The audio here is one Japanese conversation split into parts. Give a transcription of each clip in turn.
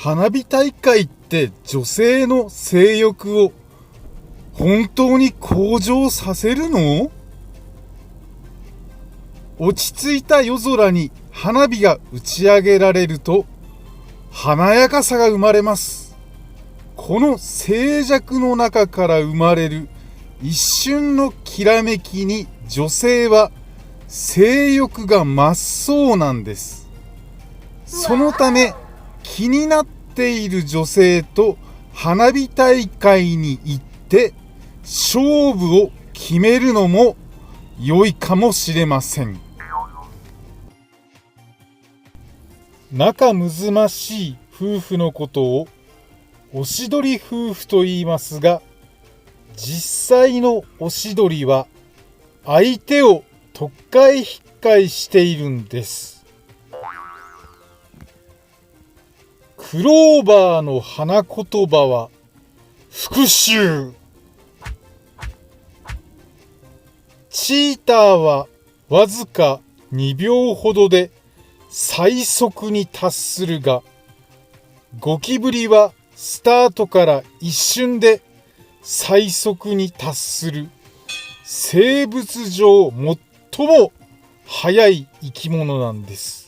花火大会って女性の性欲を本当に向上させるの？落ち着いた夜空に花火が打ち上げられると華やかさが生まれます。この静寂の中から生まれる一瞬のきらめきに女性は性欲が増すそうなんです。そのため気になっている女性と花火大会に行って勝負を決めるのも良いかもしれません。仲睦ましい夫婦のことをおしどり夫婦と言いますが、実際のおしどりは相手をとっかえひっかえしているんです。クローバーの花言葉は復讐。チーターはわずか2秒ほどで最速に達するが、ゴキブリはスタートから一瞬で最速に達する生物上最も速い生き物なんです。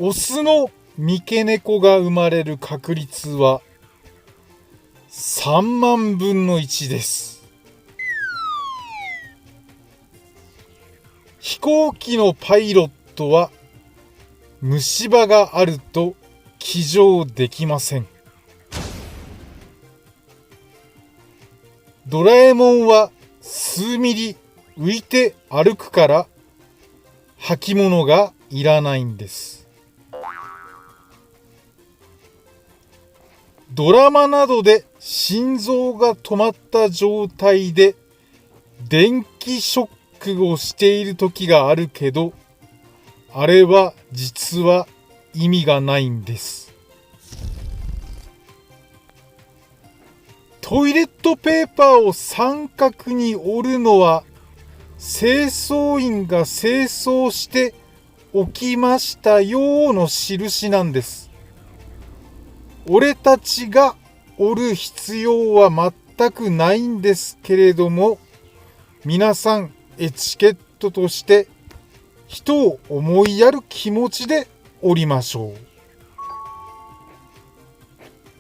オスの三毛猫が生まれる確率は3万分の1です。飛行機のパイロットは虫歯があると騎乗できません。ドラえもんは数ミリ浮いて歩くから履物がいらないんです。ドラマなどで心臓が止まった状態で電気ショックをしている時があるけど、あれは実は意味がないんです。トイレットペーパーを三角に折るのは清掃員が清掃しておきましたよの印なんです。俺たちが折る必要は全くないんですけれども、皆さんエチケットとして人を思いやる気持ちで折りましょ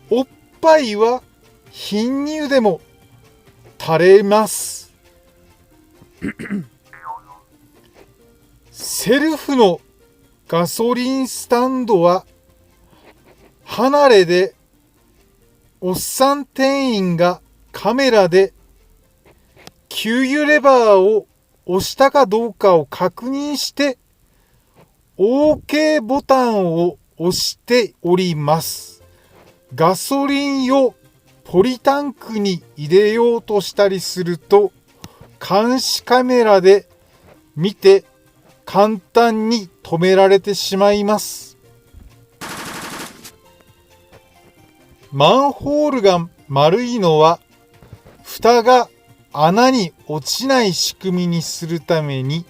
う。おっぱいは貧乳でも垂れます。セルフのガソリンスタンドは離れでおっさん店員がカメラで給油レバーを押したかどうかを確認して OK ボタンを押しております。ガソリンをポリタンクに入れようとしたりすると監視カメラで見て簡単に止められてしまいます。マンホールが丸いのは蓋が穴に落ちない仕組みにするために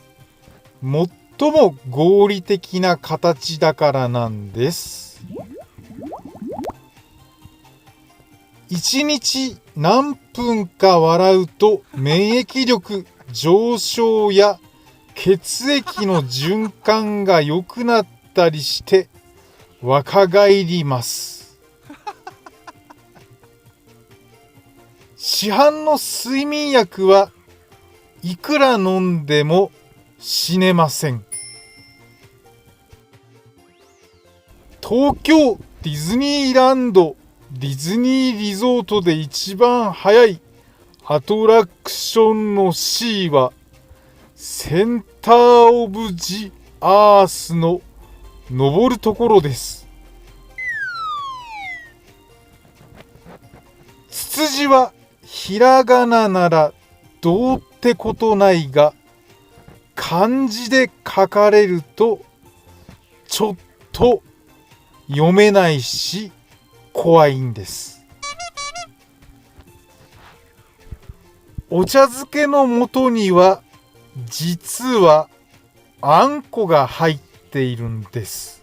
最も合理的な形だからなんです。1日何分か笑うと免疫力上昇や血液の循環が良くなったりして若返ります。市販の睡眠薬はいくら飲んでも死ねません。東京ディズニーランドディズニーリゾートで一番速いアトラクションの C はセンターオブジアースの登るところです。ツツジはひらがなならどうってことないが、漢字で書かれるとちょっと読めないし怖いんです。お茶漬けの素には実はあんこが入っているんです。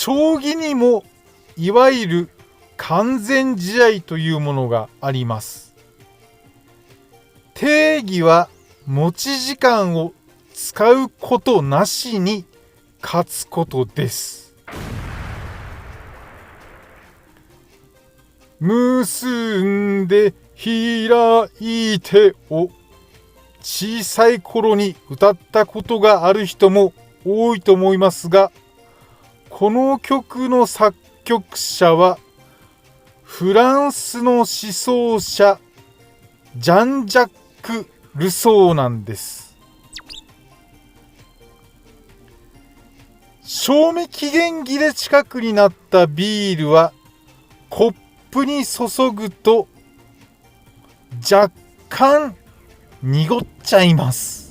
将棋にもいわゆる完全試合というものがあります。定義は持ち時間を使うことなしに勝つことです。結んで開いてを小さい頃に歌ったことがある人も多いと思いますが、この曲の作曲者はフランスの思想者ジャン・ジャック・ルソーなんです。賞味期限切れ近くになったビールはコップに注ぐと若干濁っちゃいます。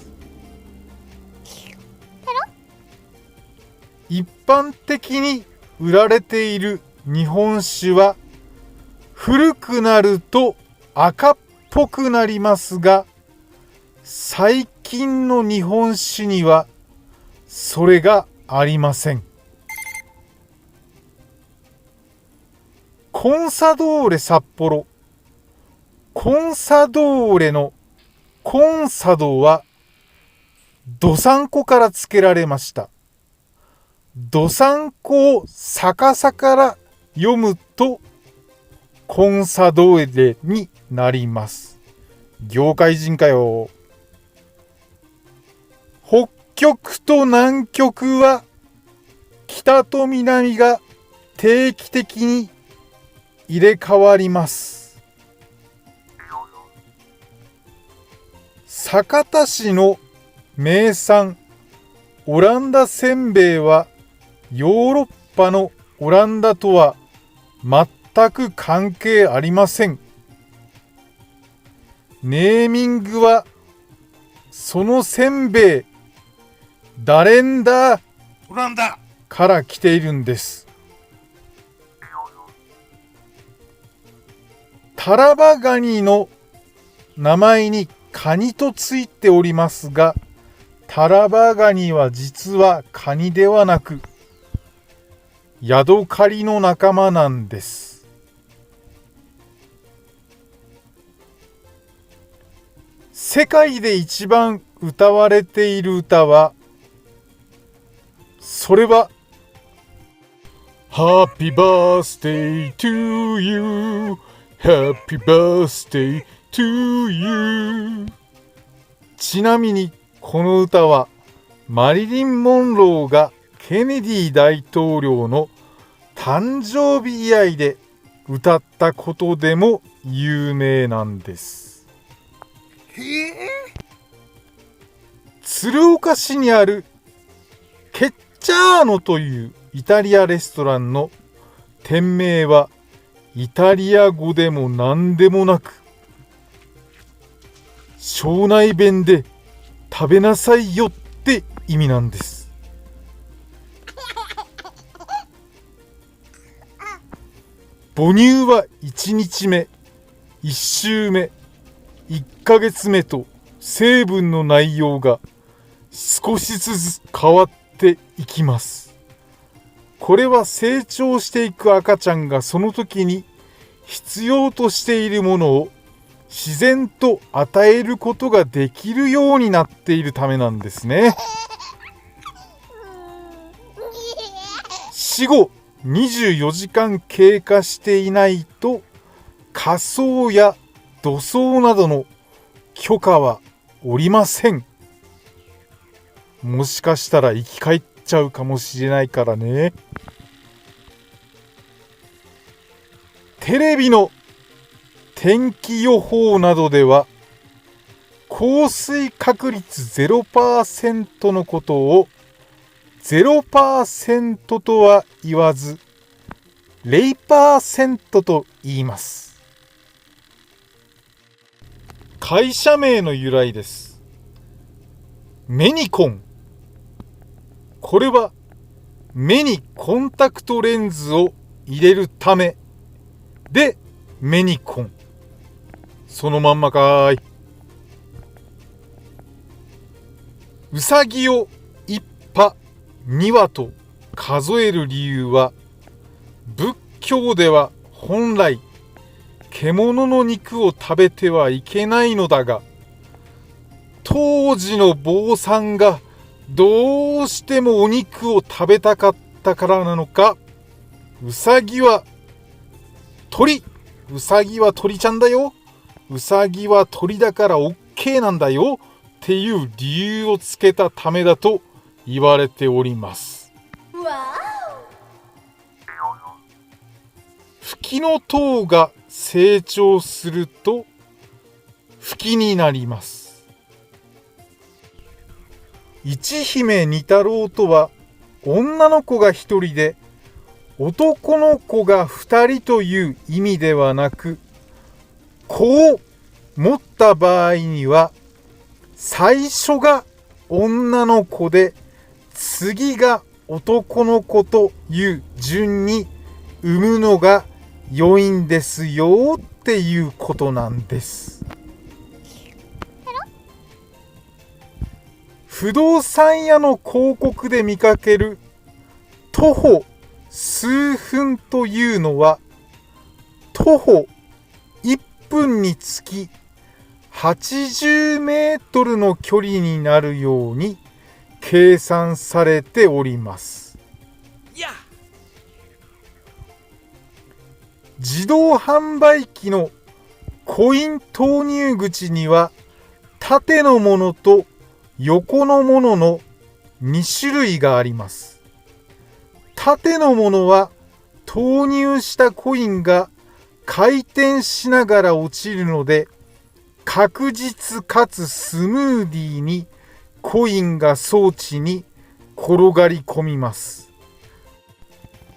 一般的に売られている日本酒は古くなると赤っぽくなりますが、最近の日本酒にはそれがありません。コンサドーレ札幌。コンサドーレのコンサドは道産子から付けられました。道産子を逆さから読むとコンサドーレになります。業界人かよ。北極と南極は北と南が定期的に入れ替わります。酒田市の名産オランダせんべいはヨーロッパのオランダとは全く関係ありません。ネーミングはそのせんべいダレンダーオランダから来ているんです。タラバガニの名前にカニとついておりますが、タラバガニは実はカニではなくヤドカリの仲間なんです。世界で一番歌われている歌は、それは Happy Birthday to You Happy Birthday to You。 ちなみにこの歌はマリリン・モンローがケネディ大統領の誕生日以来で歌ったことでも有名なんです。鶴岡市にあるケッチャーノというイタリアレストランの店名はイタリア語でも何でもなく、庄内弁で食べなさいよって意味なんです。母乳は1日目、1週目、1ヶ月目と成分の内容が少しずつ変わっていきます。これは成長していく赤ちゃんがその時に必要としているものを自然と与えることができるようになっているためなんですね。死後24時間経過していないと火葬や土葬などの許可はおりません。もしかしたら生き返っちゃうかもしれないからね。テレビの天気予報などでは降水確率 0% のことを 0% とは言わず 0% と言います。会社名の由来です。メニコン。これは目にコンタクトレンズを入れるためでメニコン。そのまんまかーい。うさぎを1羽2羽と数える理由は、仏教では本来獣の肉を食べてはいけないのだが、当時の坊さんがどうしてもお肉を食べたかったからなのか、うさぎは鳥ちゃんだよ、うさぎは鳥だから OK なんだよっていう理由をつけたためだと言われております。フキの塔が成長するとフキになります。一姫二太郎とは女の子が一人で男の子が二人という意味ではなく、子を持った場合には最初が女の子で次が男の子という順に産むのが良いんですよっていうことなんです。不動産屋の広告で見かける徒歩数分というのは、徒歩1分につき80メートルの距離になるように計算されております。自動販売機のコイン投入口には縦のものと横のものの2種類があります。縦のものは投入したコインが回転しながら落ちるので、確実かつスムーディーにコインが装置に転がり込みます。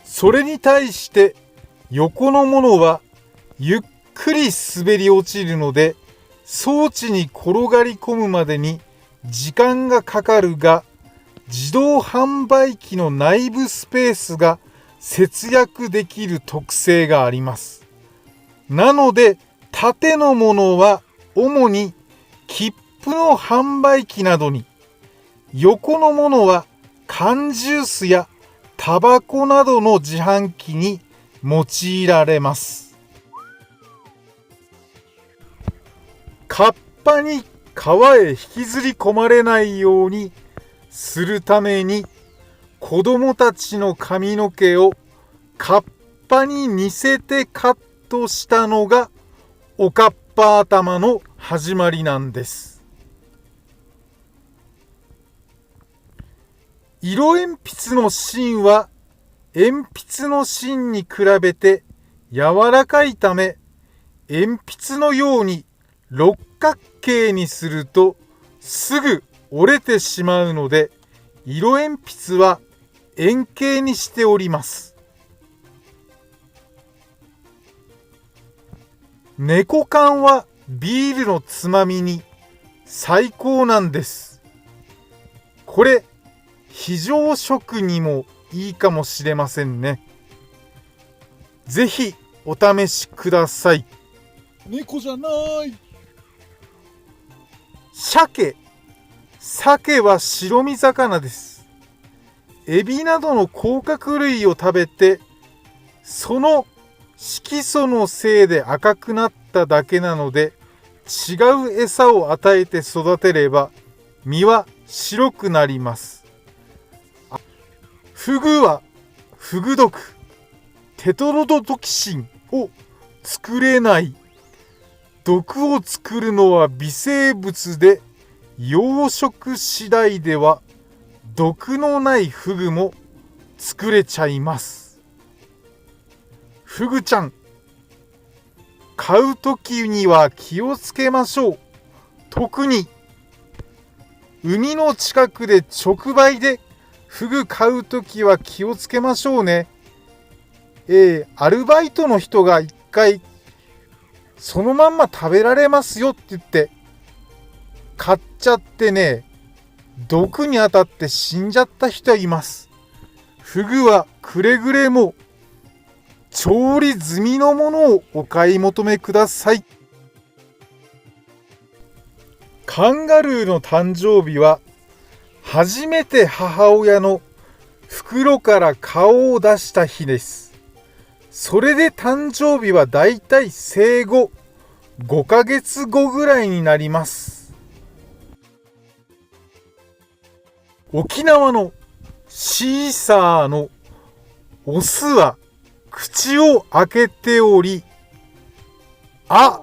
それに対して横のものはゆっくり滑り落ちるので、装置に転がり込むまでに時間がかかるが、自動販売機の内部スペースが節約できる特性があります。なので縦のものは主に切符の販売機などに、横のものは缶ジュースやタバコなどの自販機に用いられます。カッパに川へ引きずり込まれないようにするために、子供たちの髪の毛をカッパに似せてカットしたのがおかっぱ頭の始まりなんです。色鉛筆の芯は鉛筆の芯に比べて柔らかいため、鉛筆のように六角形にするとすぐ折れてしまうので、色鉛筆は円形にしております。猫缶はビールのつまみに最高なんです。これ非常食にもいいかもしれませんね。ぜひお試しください。猫じゃない。鮭は白身魚です。エビなどの甲殻類を食べて、その色素のせいで赤くなっただけなので、違う餌を与えて育てれば身は白くなります。フグはフグ毒、テトロドトキシンを作れない。毒を作るのは微生物で、養殖次第では毒のないフグも作れちゃいます。フグちゃん、買うときには気をつけましょう。特に海の近くで直売でフグ買うときは気をつけましょうね。アルバイトの人が一回そのまんま食べられますよって言って買っちゃってね、毒に当たって死んじゃった人います。フグはくれぐれも調理済みのものをお買い求めください。カンガルーの誕生日は初めて母親の袋から顔を出した日です。それで誕生日はだいたい生後5ヶ月後ぐらいになります。沖縄のシーサーのオスは口を開けており、あ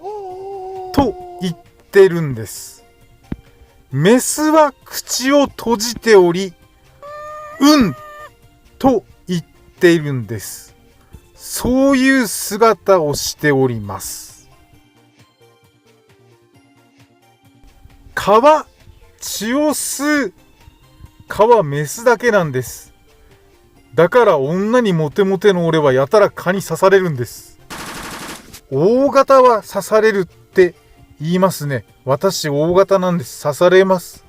と言ってるんです。メスは口を閉じており、うんと言っているんです。そういう姿をしております。蚊は血を吸う。蚊はメスだけなんです。だから女にモテモテの俺はやたら蚊に刺されるんです。大型は刺されるって言いますね。私大型なんです。刺されます。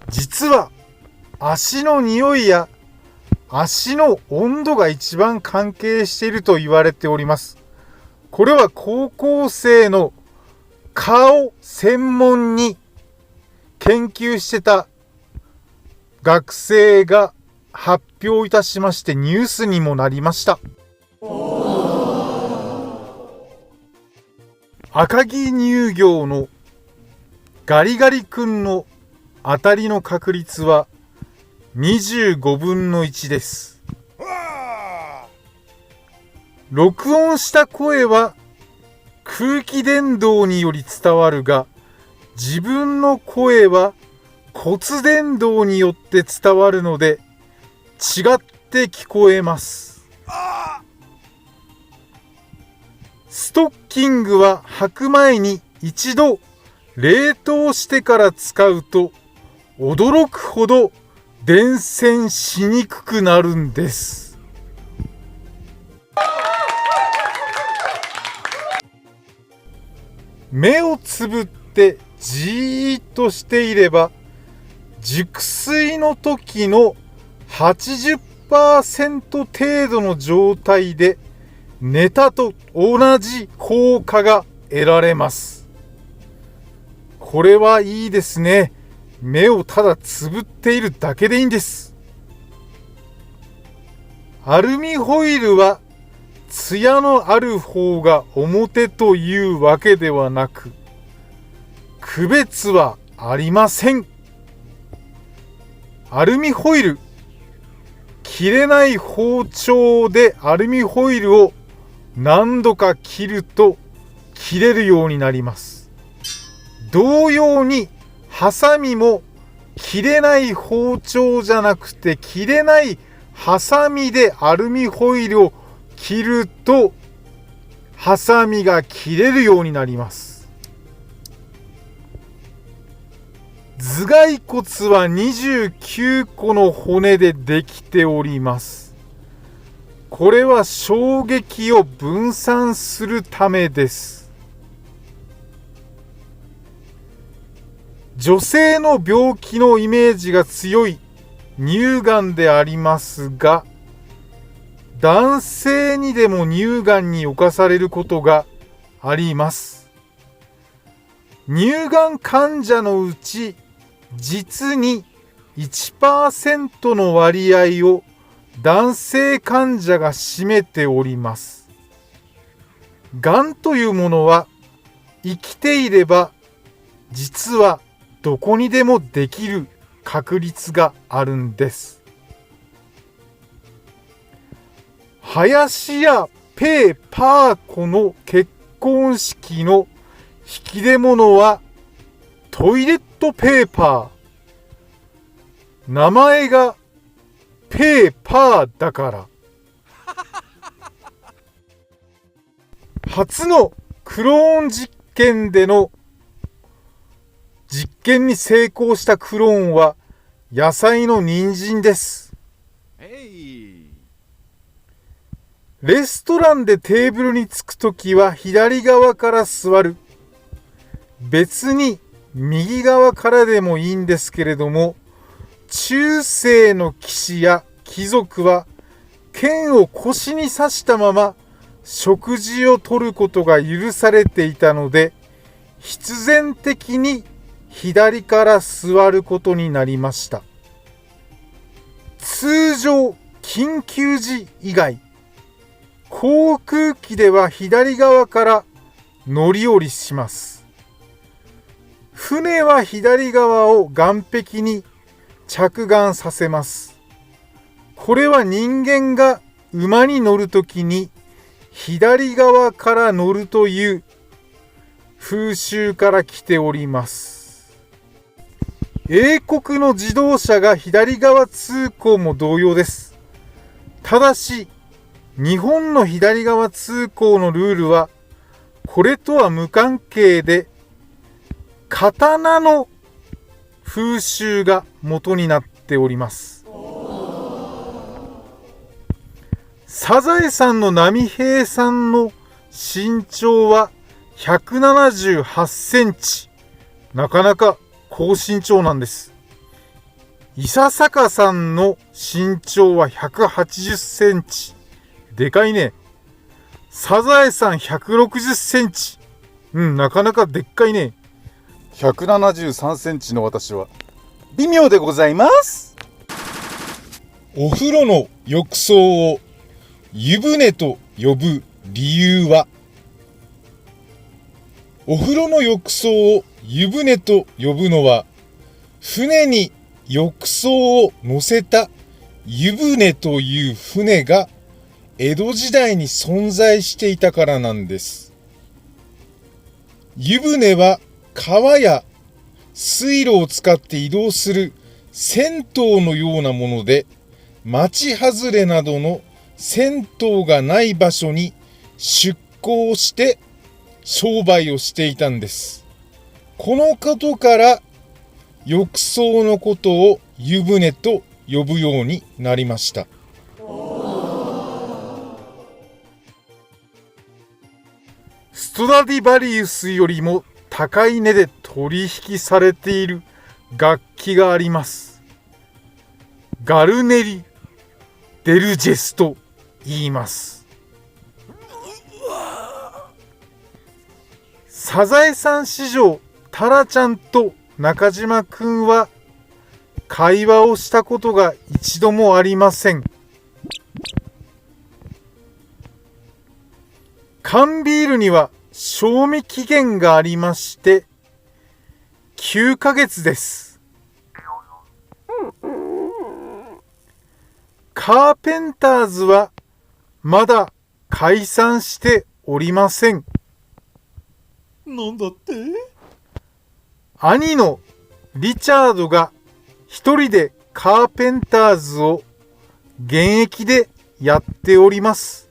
実は足の匂いや足の温度が一番関係していると言われております。これは高校生の蚊を専門に研究してた学生が発表いたしましてニュースにもなりました。赤城乳業のガリガリ君の当たりの確率は25分の1です。録音した声は空気伝導により伝わるが、自分の声は骨伝導によって伝わるので違って聞こえます。ストッキングは履く前に一度冷凍してから使うと驚くほど伝染しにくくなるんです。目をつぶってじーっとしていれば熟睡の時の 80% 程度の状態で寝たと同じ効果が得られます。これはいいですね。目をただつぶっているだけでいいんです。アルミホイルはツヤのある方が表というわけではなく、区別はありません。アルミホイル、切れない包丁でアルミホイルを何度か切ると切れるようになります。同様にハサミも切れない包丁じゃなくて切れないハサミでアルミホイルを切るとハサミが切れるようになります。頭蓋骨は29個の骨でできております。これは衝撃を分散するためです。女性の病気のイメージが強い乳がんでありますが、男性にでも乳がんに侵されることがあります。乳がん患者のうち実に 1% の割合を男性患者が占めております。がんというものは生きていれば実はどこにでもできる確率があるんです。林家ペーパー子の結婚式の引き出物はトイレットペーパー。名前がペーパーだから。初のクローン実験での実験に成功したクローンは野菜の人参です。レストランでテーブルに着くときは左側から座る。別に右側からでもいいんですけれども、中世の騎士や貴族は剣を腰に刺したまま食事をとることが許されていたので、必然的に左から座ることになりました。つ通常緊急時以外、航空機では左側から乗り降りします。船は左側を岸壁に着岸させます。これは人間が馬に乗るときに左側から乗るという風習から来ております。英国の自動車が左側通行も同様です。ただし、日本の左側通行のルールはこれとは無関係で、刀の風習が元になっております。サザエさんの波平さんの身長は178センチ。なかなか高身長なんです。伊佐坂さんの身長は180センチ。でかいね。サザエさん160センチ。なかなかでっかいね。173センチの私は微妙でございます。お風呂の浴槽を湯船と呼ぶ理由は、お風呂の浴槽を湯船と呼ぶのは、船に浴槽を乗せた湯船という船が江戸時代に存在していたからなんです。湯船は川や水路を使って移動する銭湯のようなもので、町外れなどの銭湯がない場所に出港して商売をしていたんです。このことから浴槽のことを湯船と呼ぶようになりました。ストラディバリウスよりも高い値で取引されている楽器があります。ガルネリ・デルジェスと言います。サザエさん史上、タラちゃんと中島くんは会話をしたことが一度もありません。缶ビールには賞味期限がありまして、9ヶ月です。カーペンターズはまだ解散しておりません。なんだって？兄のリチャードが一人でカーペンターズを現役でやっております。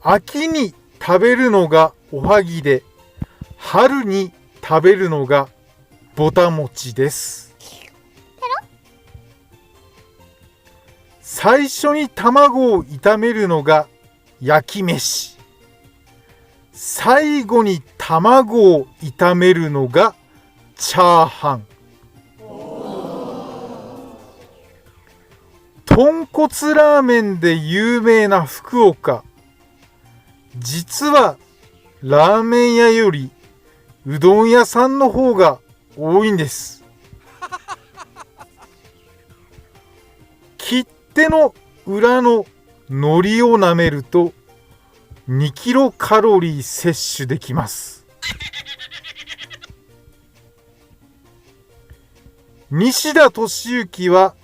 秋に食べるのがおはぎで、春に食べるのがぼたもちです。最初に卵を炒めるのが焼き飯。最後に卵を炒めるのがチャーハン。豚骨ラーメンで有名な福岡。実はラーメン屋よりうどん屋さんの方が多いんです。切手の裏の海苔を舐めると2キロカロリー摂取できます。西田敏行は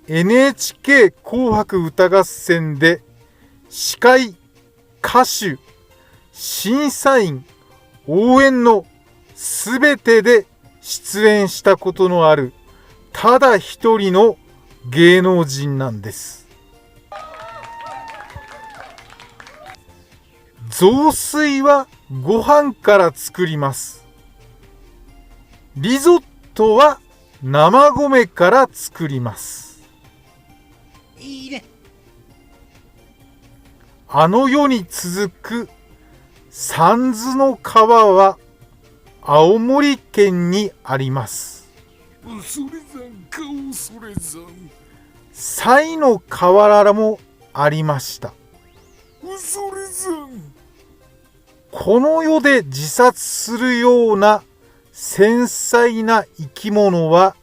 NHK 紅白歌合戦で司会、歌手、審査員、応援のすべてで出演したことのあるただ一人の芸能人なんです。雑炊はご飯から作ります。リゾットは生米から作ります。いいね。あの世に続く三途の川は青森県にあります。恐山か恐山。西の河原もありました。恐山。この世で自殺するような繊細な生き物は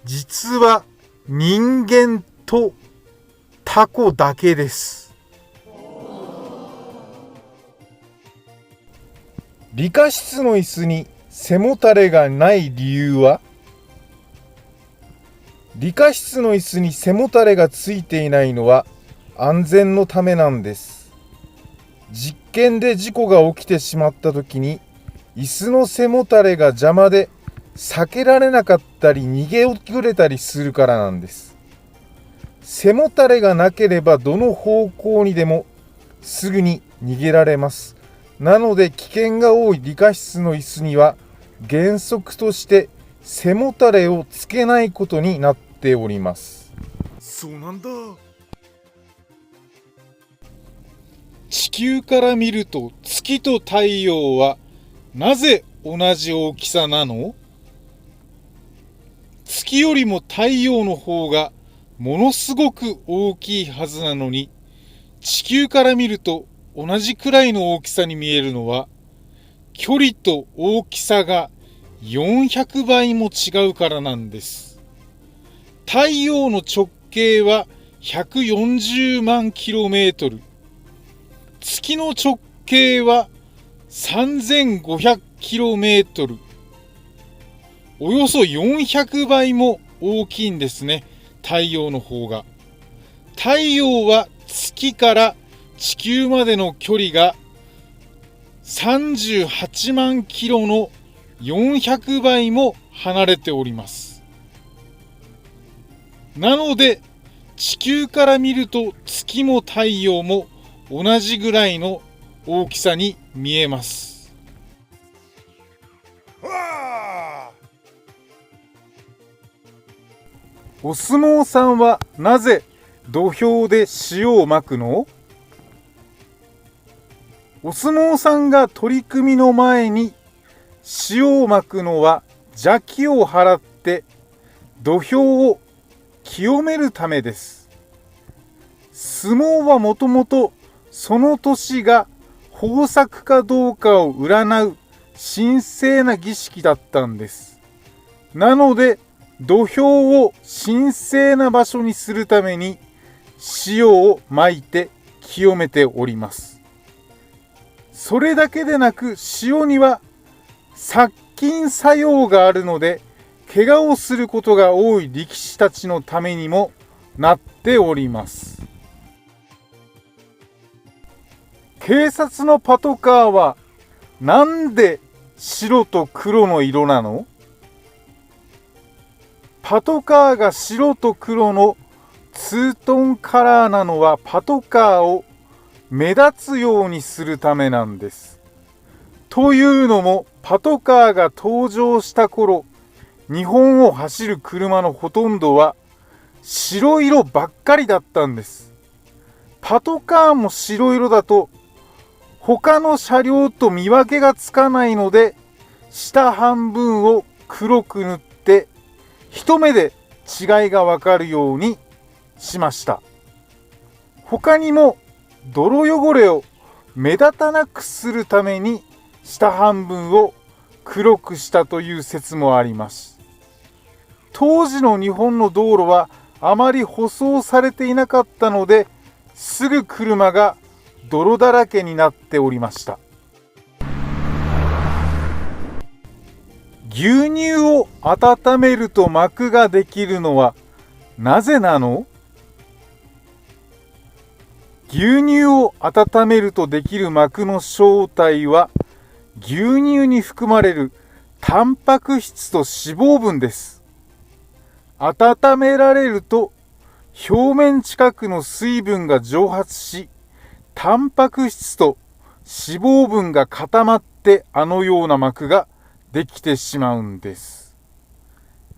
実は人間とタコだけです。理科室の椅子に背もたれがない理由は、理科室の椅子に背もたれがついていないのは安全のためなんです。実験で事故が起きてしまった時に椅子の背もたれが邪魔で避けられなかったり逃げ遅れたりするからなんです。背もたれがなければどの方向にでもすぐに逃げられます。なので危険が多い理科室の椅子には原則として背もたれをつけないことになっております。そうなんだ。地球から見ると月と太陽はなぜ同じ大きさなの？月よりも太陽の方がものすごく大きいはずなのに、地球から見ると同じくらいの大きさに見えるのは、距離と大きさが400倍も違うからなんです。太陽の直径は140万キロメートル。月の直径は3500キロメートル。およそ400倍も大きいんですね。太陽の方が。太陽は月から地球までの距離が38万キロの400倍も離れております。なので地球から見ると月も太陽も同じぐらいの大きさに見えます。お相撲さんはなぜ土俵で塩をまくの？お相撲さんが取組の前に塩をまくのは邪気を払って土俵を清めるためです。相撲はもともとその年が豊作かどうかを占う神聖な儀式だったんです。なので土俵を神聖な場所にするために塩をまいて清めております。それだけでなく塩には殺菌作用があるので、怪我をすることが多い力士たちのためにもなっております。警察のパトカーはなんで白と黒の色なの？パトカーが白と黒のツートンカラーなのはパトカーを目立つようにするためなんです。というのもパトカーが登場した頃、日本を走る車のほとんどは白色ばっかりだったんです。パトカーも白色だと他の車両と見分けがつかないので、下半分を黒く塗って一目で違いがわかるようにしました。他にも泥汚れを目立たなくするために下半分を黒くしたという説もあります。当時の日本の道路はあまり舗装されていなかったので、すぐ車が泥だらけになっておりました。牛乳を温めると膜ができるのはなぜなの？牛乳を温めるとできる膜の正体は牛乳に含まれるタンパク質と脂肪分です。温められると表面近くの水分が蒸発し、タンパク質と脂肪分が固まってあのような膜ができてしまうんです。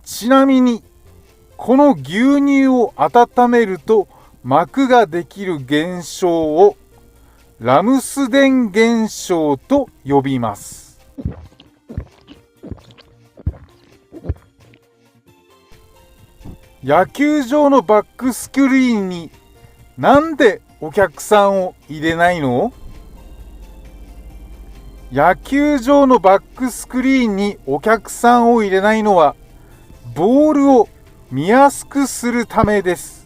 ちなみにこの牛乳を温めると膜ができる現象をラムスデン現象と呼びます。野球場のバックスクリーンになんでお客さんを入れないの？野球場のバックスクリーンにお客さんを入れないのは、ボールを見やすくするためです。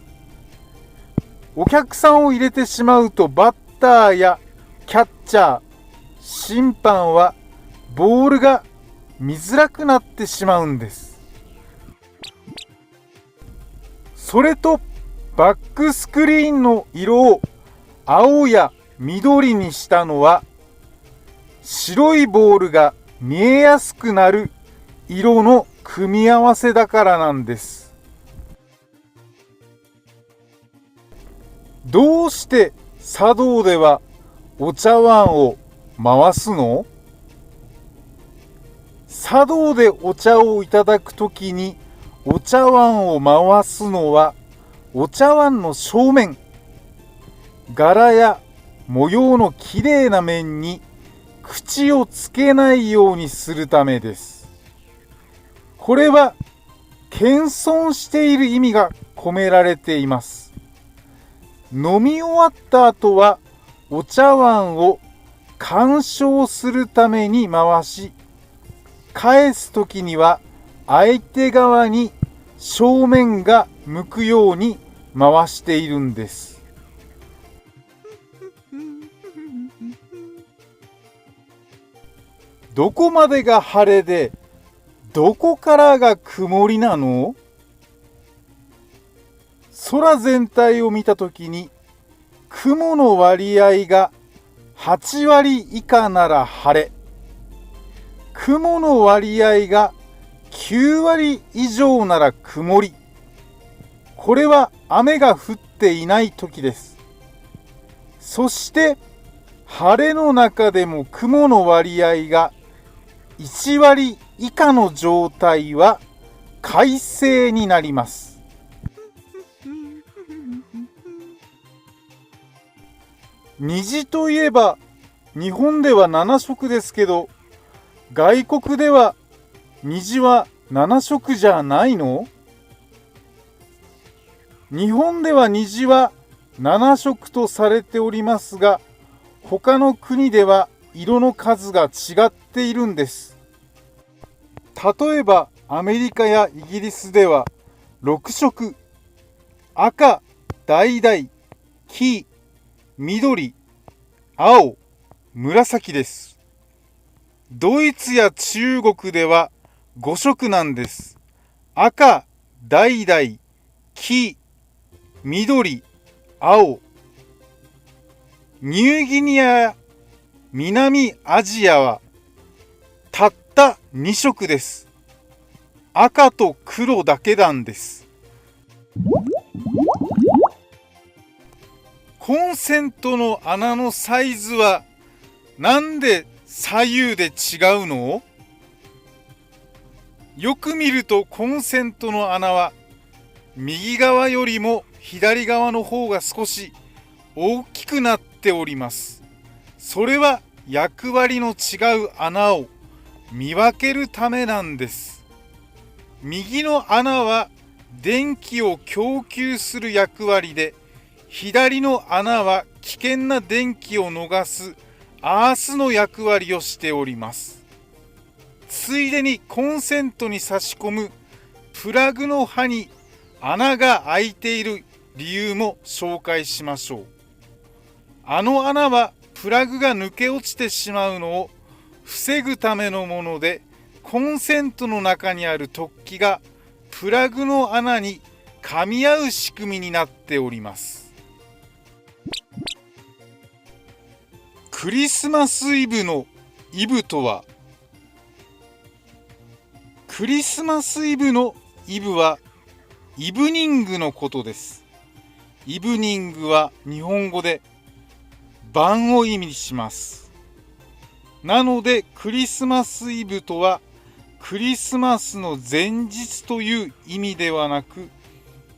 お客さんを入れてしまうとバッターやキャッチャー、審判はボールが見づらくなってしまうんです。それとバックスクリーンの色を青や緑にしたのは白いボールが見えやすくなる色の組み合わせだからなんです。どうして茶道ではお茶碗を回すの？茶道でお茶をいただくときにお茶碗を回すのはお茶碗の正面、柄や模様のきれいな面に口をつけないようにするためです。これは謙遜している意味が込められています。飲み終わった後はお茶碗を鑑賞するために回し、返すときには相手側に正面が向くように回しているんです。どこまでが晴れでどこからが曇りなの？空全体を見たときに雲の割合が8割以下なら晴れ、雲の割合が9割以上なら曇り。これは雨が降っていない時です。そして晴れの中でも雲の割合が1割以下の状態は快晴になります。虹といえば日本では7色ですけど、外国では虹は7色じゃないの？日本では虹は7色とされておりますが、他の国では色の数が違っているんです。例えばアメリカやイギリスでは6色、赤、橙、黄、緑、青、紫です。ドイツや中国では5色なんです。赤、橙、黄、緑、青。ニューギニアや南アジアはたった2色です。赤と黒だけなんです。コンセントの穴のサイズはなんで左右で違うの？よく見るとコンセントの穴は右側よりも左側の方が少し大きくなっております。それは役割の違う穴を見分けるためなんです。右の穴は電気を供給する役割で、左の穴は危険な電気を逃すアースの役割をしております。ついでにコンセントに差し込むプラグの刃に穴が開いている理由も紹介しましょう。あの穴はプラグが抜け落ちてしまうのを防ぐためのもので、コンセントの中にある突起がプラグの穴に噛み合う仕組みになっております。クリスマスイブのイブとは、クリスマスイブのイブはイブニングのことです。イブニングは日本語で晩を意味します。なのでクリスマスイブとはクリスマスの前日という意味ではなく、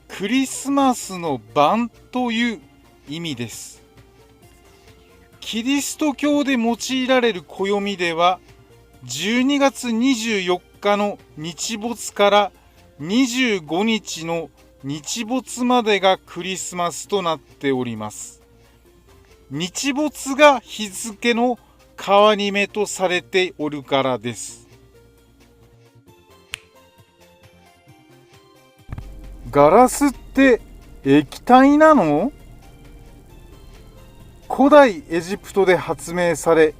クリスマスの晩という意味です。キリスト教で用いられる暦では、12月24日の日没から25日の日没までがクリスマスとなっております。日没が日付の変わり目とされておるからです。ガラスって液体なの？古代エジプトで発明され、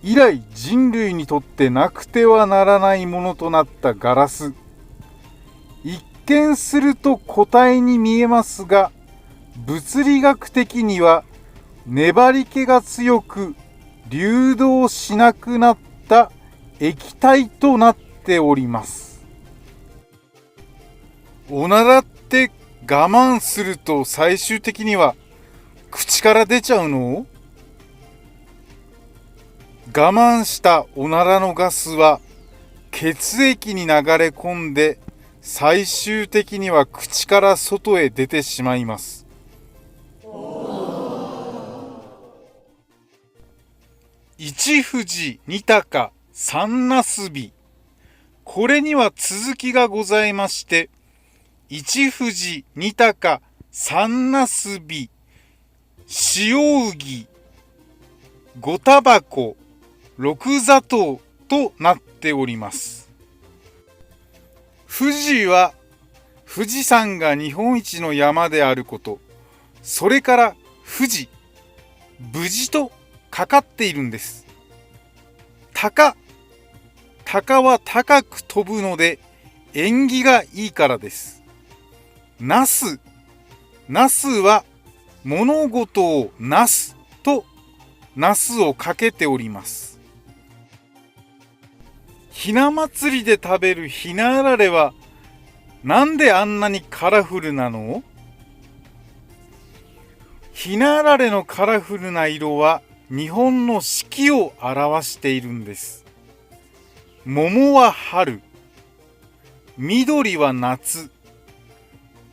以来人類にとってなくてはならないものとなったガラス。一見すると固体に見えますが、物理学的には粘り気が強く流動しなくなった液体となっております。おならって我慢すると最終的には口から出ちゃうの？我慢したおならのガスは血液に流れ込んで最終的には口から外へ出てしまいます。一富士二鷹三なすび。これには続きがございまして、一富士二鷹三なすび、塩うぎ、五タバコ、六砂糖となっております。富士は富士山が日本一の山であること、それから富士、無事とかかっているんです。鷹は高く飛ぶので縁起がいいからです。なすは物事をなすとなすをかけております。ひな祭りで食べるひなあられはなんであんなにカラフルなの？ひなあられのカラフルな色は日本の四季を表しているんです。桃は春、緑は夏、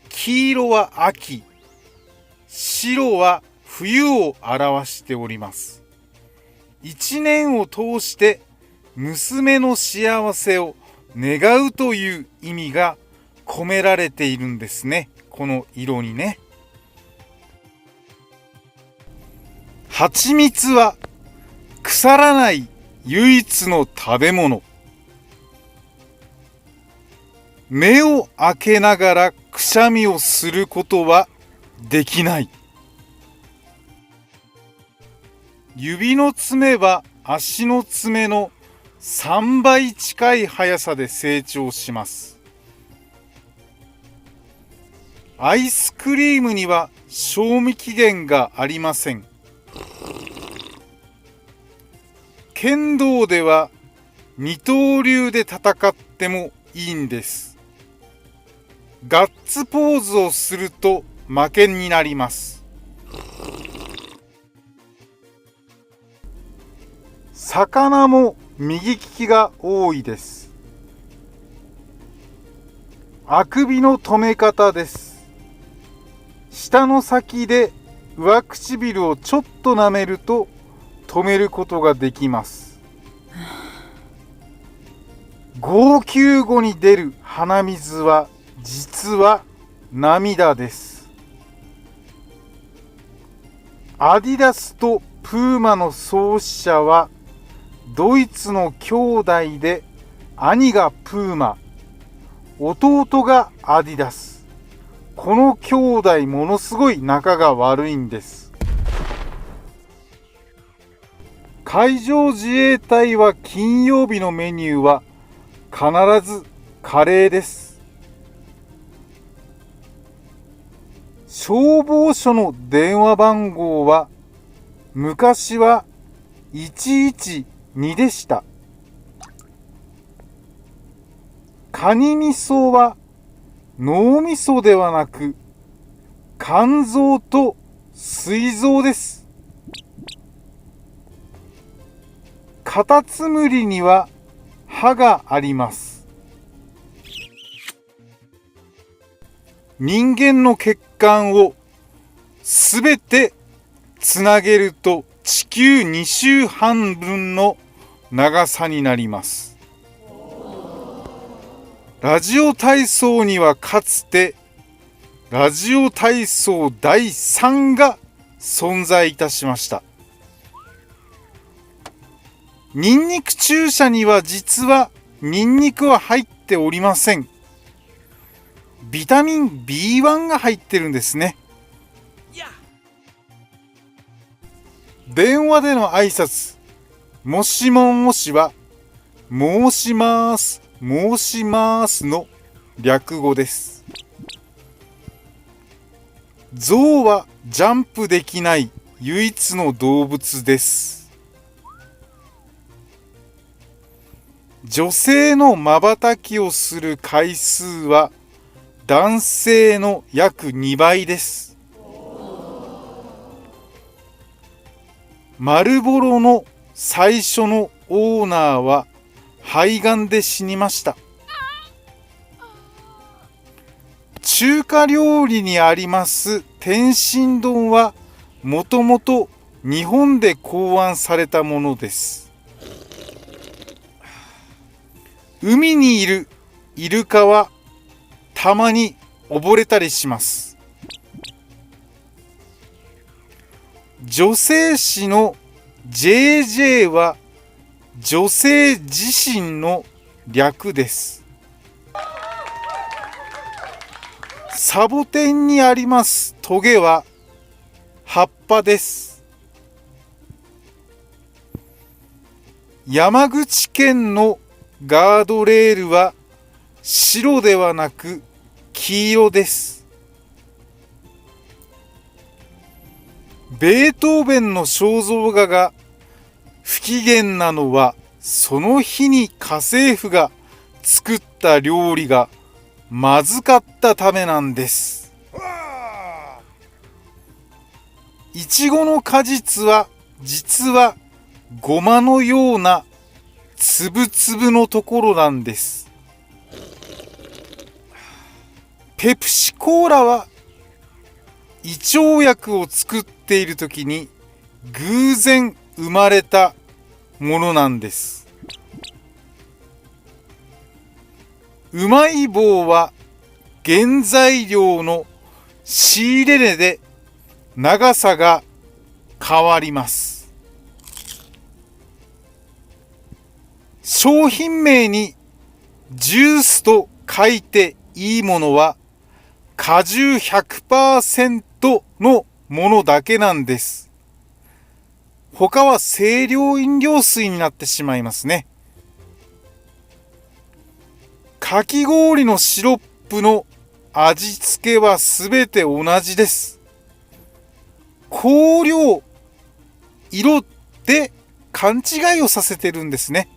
黄色は秋、白は冬を表しております。一年を通して娘の幸せを願うという意味が込められているんですね。この色にね。蜂蜜は腐らない唯一の食べ物。目を開けながらくしゃみをすることはできない。指の爪は足の爪の3倍近い速さで成長します。アイスクリームには賞味期限がありません。剣道では二刀流で戦ってもいいんです。ガッツポーズをすると負けになります。魚も右利きが多いです。あくびの止め方です。舌の先で上唇をちょっと舐めると止めることができます。号泣後に出る鼻水は実は涙です。アディダスとプーマの創始者はドイツの兄弟で、兄がプーマ、弟がアディダス。この兄弟ものすごい仲が悪いんです。海上自衛隊は金曜日のメニューは必ずカレーです。消防署の電話番号は昔は112でした。カニ味噌は脳みそではなく肝臓と膵臓です。カタツムリには歯があります。人間の血管をすべてつなげると地球2周半分の長さになります。ラジオ体操にはかつてラジオ体操第3が存在いたしました。ニンニク注射には実はニンニクは入っておりません。ビタミン B1 が入ってるんですね。電話での挨拶、もしもしは、申します、申しますの略語です。象はジャンプできない唯一の動物です。女性の瞬きをする回数は男性の約2倍です。マルボロの最初のオーナーは肺がんで死にました。中華料理にあります天津丼はもともと日本で考案されたものです。海にいるイルカはたまに溺れたりします。女性誌の JJ は女性自身の略です。サボテンにありますトゲは葉っぱです。山口県のガードレールは白ではなく黄色です。ベートーベンの肖像画が不機嫌なのはその日に家政婦が作った料理がまずかったためなんです。いちごの果実は実はごまのようなつぶつぶのところなんです。ペプシコーラは胃腸薬を作っているときに偶然生まれたものなんです。うまい棒は原材料の仕入れ値で長さが変わります。商品名にジュースと書いていいものは果汁 100% のものだけなんです。他は清涼飲料水になってしまいますね。かき氷のシロップの味付けはすべて同じです。香料、色で勘違いをさせてるんですね。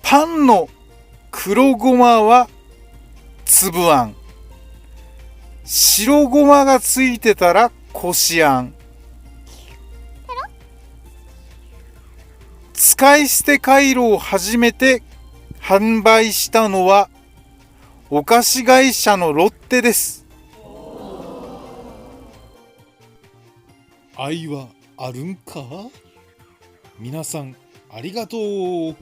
パンの黒ごまは粒あん。白ごまがついてたらこしあん。使い捨てカイロを初めて販売したのはお菓子会社のロッテです。愛はあるんか？皆さんありがとう。